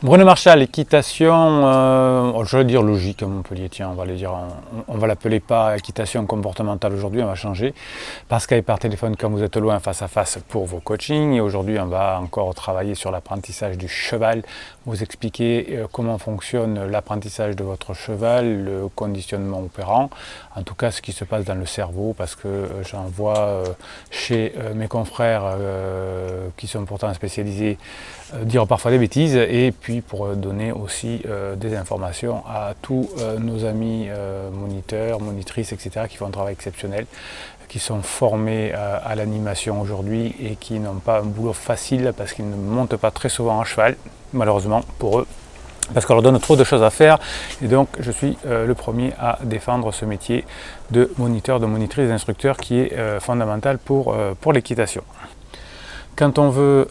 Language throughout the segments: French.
Bruno Marchal, équitation, je vais dire logique à Montpellier, tiens, on va l'appeler pas équitation comportementale aujourd'hui, on va changer. Pascal par téléphone quand vous êtes loin face à face pour vos coachings. Et aujourd'hui, on va encore travailler sur l'apprentissage du cheval, vous expliquer comment fonctionne l'apprentissage de votre cheval, le conditionnement opérant, en tout cas ce qui se passe dans le cerveau, parce que j'en vois chez mes confrères qui sont pourtant spécialisés dire parfois des bêtises, et puis pour donner aussi des informations à tous nos amis moniteurs, monitrices, etc. qui font un travail exceptionnel, qui sont formés à l'animation aujourd'hui et qui n'ont pas un boulot facile parce qu'ils ne montent pas très souvent à cheval, malheureusement pour eux, parce qu'on leur donne trop de choses à faire. Et donc je suis le premier à défendre ce métier de moniteur, de monitrice, d'instructeur qui est fondamental pour l'équitation. Quand on veut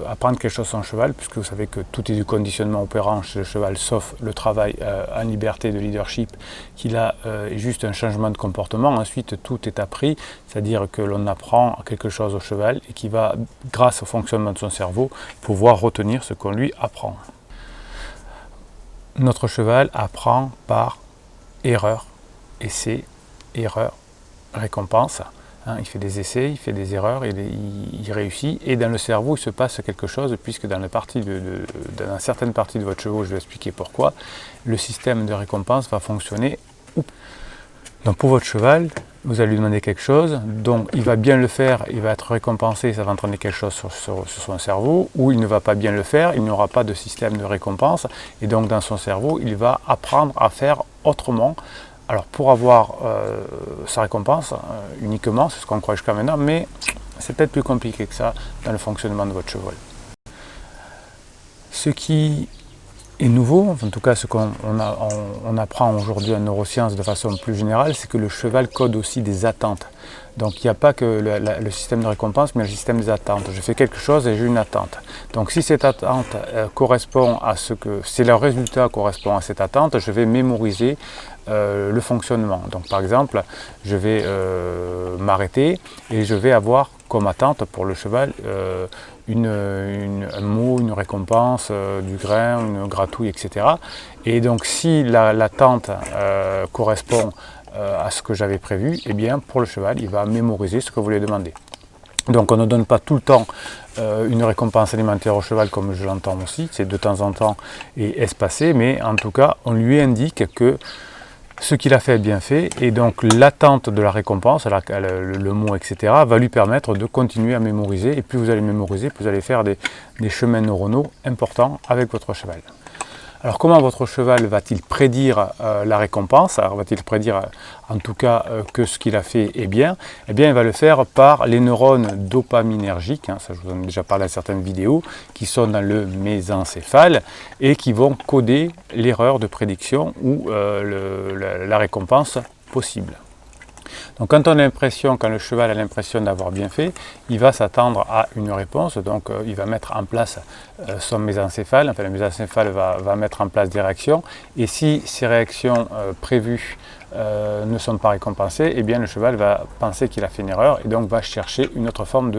apprendre quelque chose en cheval, puisque vous savez que tout est du conditionnement opérant chez le cheval, sauf le travail en liberté de leadership, qui là est juste un changement de comportement, ensuite tout est appris, c'est-à-dire que l'on apprend quelque chose au cheval et qui va, grâce au fonctionnement de son cerveau, pouvoir retenir ce qu'on lui apprend. Notre cheval apprend par erreur, essai, erreur, récompense. Il fait des essais, il fait des erreurs, il réussit, et dans le cerveau il se passe quelque chose, puisque dans certaines parties de votre cheval, je vais expliquer pourquoi, le système de récompense va fonctionner. Donc pour votre cheval, vous allez lui demander quelque chose, donc il va bien le faire, il va être récompensé, ça va entraîner quelque chose sur son cerveau, ou il ne va pas bien le faire, il n'aura pas de système de récompense, et donc dans son cerveau, il va apprendre à faire autrement. Alors pour avoir sa récompense uniquement, c'est ce qu'on croit jusqu'à maintenant, mais c'est peut-être plus compliqué que ça dans le fonctionnement de votre cheval. Ce qui est nouveau, en tout cas ce qu'on apprend aujourd'hui en neurosciences de façon plus générale, c'est que le cheval code aussi des attentes. Donc il n'y a pas que le système de récompense, mais le système des attentes. Je fais quelque chose et j'ai une attente. Donc si cette attente correspond à si le résultat correspond à cette attente, je vais mémoriser le fonctionnement. Donc par exemple, je vais m'arrêter et je vais avoir comme attente pour le cheval un mot, une récompense, du grain, une gratouille, etc. Et donc si l'attente correspond à ce que j'avais prévu, eh bien pour le cheval, il va mémoriser ce que vous lui demandez. Donc on ne donne pas tout le temps une récompense alimentaire au cheval comme je l'entends aussi, c'est de temps en temps et espacé, mais en tout cas on lui indique que ce qu'il a fait est bien fait, et donc l'attente de la récompense, le mot, etc., va lui permettre de continuer à mémoriser, et plus vous allez mémoriser, plus vous allez faire des chemins neuronaux importants avec votre cheval. Alors comment votre cheval va-t-il prédire la récompense? Alors va-t-il prédire en tout cas que ce qu'il a fait est bien? Eh bien il va le faire par les neurones dopaminergiques, ça je vous en ai déjà parlé à certaines vidéos, qui sont dans le mésencéphale et qui vont coder l'erreur de prédiction ou la récompense possible. Donc quand le cheval a l'impression d'avoir bien fait, il va s'attendre à une réponse, donc il va mettre en place son mésencéphale, enfin le mésencéphale va mettre en place des réactions, et si ces réactions prévues ne sont pas récompensées, eh bien le cheval va penser qu'il a fait une erreur et donc va chercher une autre forme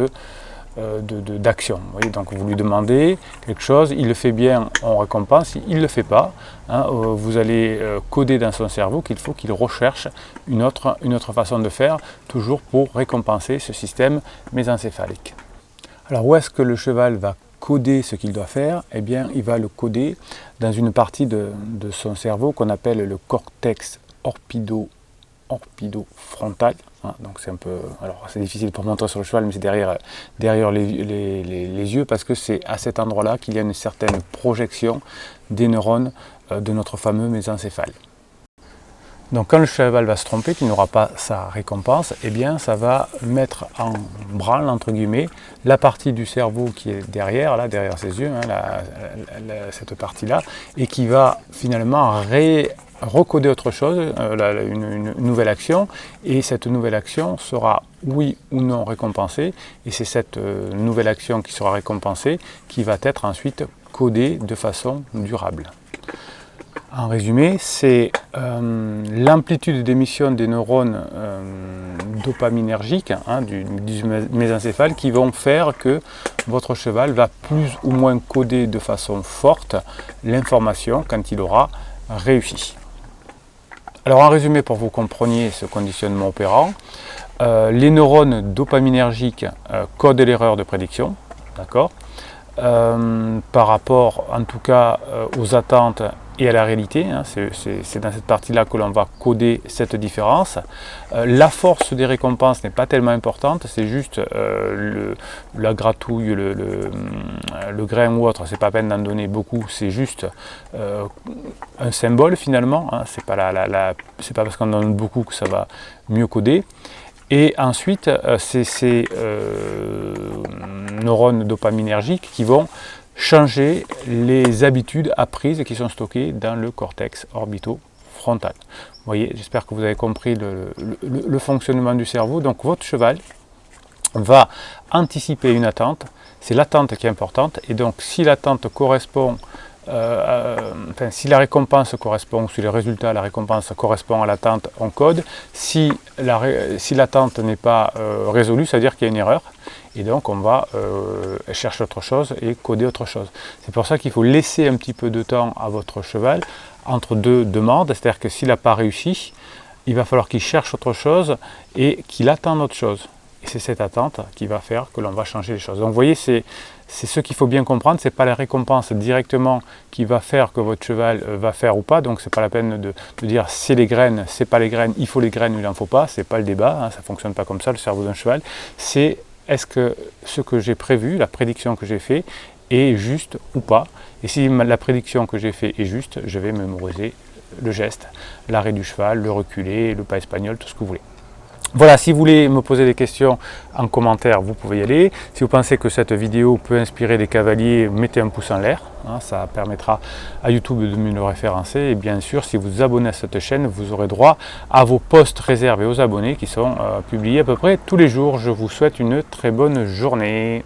d'action. Vous voyez, donc vous lui demandez quelque chose, il le fait bien, on récompense, il ne le fait pas, vous allez coder dans son cerveau qu'il faut qu'il recherche une autre façon de faire, toujours pour récompenser ce système mésencéphalique. Alors où est-ce que le cheval va coder ce qu'il doit faire? Eh bien il va le coder dans une partie de son cerveau qu'on appelle le cortex orbitofrontal. Donc c'est un peu, alors c'est difficile pour montrer sur le cheval, mais c'est derrière les yeux, parce que c'est à cet endroit-là qu'il y a une certaine projection des neurones de notre fameux mésencéphale. Donc quand le cheval va se tromper, qu'il n'aura pas sa récompense, eh bien ça va mettre en branle, entre guillemets, la partie du cerveau qui est derrière ses yeux, cette partie-là, et qui va finalement recoder autre chose, une nouvelle action, et cette nouvelle action sera oui ou non récompensée, et c'est cette nouvelle action qui sera récompensée qui va être ensuite codée de façon durable. En résumé, c'est l'amplitude d'émission des neurones dopaminergiques du mésencéphale qui vont faire que votre cheval va plus ou moins coder de façon forte l'information quand il aura réussi. Alors en résumé, pour que vous compreniez ce conditionnement opérant, les neurones dopaminergiques codent l'erreur de prédiction, d'accord, par rapport en tout cas aux attentes et à la réalité, hein, c'est dans cette partie-là que l'on va coder cette différence. La force des récompenses n'est pas tellement importante, c'est juste la gratouille, le grain ou autre, c'est pas la peine d'en donner beaucoup, c'est juste un symbole finalement, hein, c'est pas parce qu'on en donne beaucoup que ça va mieux coder. Et ensuite, c'est ces neurones dopaminergiques qui vont changer les habitudes apprises qui sont stockées dans le cortex orbitofrontal. Vous voyez, j'espère que vous avez compris le fonctionnement du cerveau. Donc votre cheval va anticiper une attente, c'est l'attente qui est importante, et donc si l'attente correspond, si la récompense correspond, si le résultat, la récompense correspond à l'attente, on code. Si l'attente n'est pas résolue, ça veut dire qu'il y a une erreur. Et donc on va chercher autre chose et coder autre chose. C'est pour ça qu'il faut laisser un petit peu de temps à votre cheval entre deux demandes. C'est-à-dire que s'il n'a pas réussi, il va falloir qu'il cherche autre chose et qu'il attende autre chose. Et c'est cette attente qui va faire que l'on va changer les choses. Donc vous voyez, c'est ce qu'il faut bien comprendre. Ce n'est pas la récompense directement qui va faire que votre cheval va faire ou pas. Donc ce n'est pas la peine de dire c'est les graines, c'est pas les graines, il faut les graines ou il n'en faut pas. Ce n'est pas le débat, hein, ça ne fonctionne pas comme ça le cerveau d'un cheval. C'est est-ce que ce que j'ai prévu, la prédiction que j'ai fait, est juste ou pas. Et si la prédiction que j'ai fait est juste, je vais mémoriser le geste, l'arrêt du cheval, le reculer, le pas espagnol, tout ce que vous voulez. Voilà, si vous voulez me poser des questions en commentaire, vous pouvez y aller. Si vous pensez que cette vidéo peut inspirer des cavaliers, mettez un pouce en l'air. Hein, ça permettra à YouTube de mieux le référencer. Et bien sûr, si vous vous abonnez à cette chaîne, vous aurez droit à vos posts réservés aux abonnés qui sont publiés à peu près tous les jours. Je vous souhaite une très bonne journée.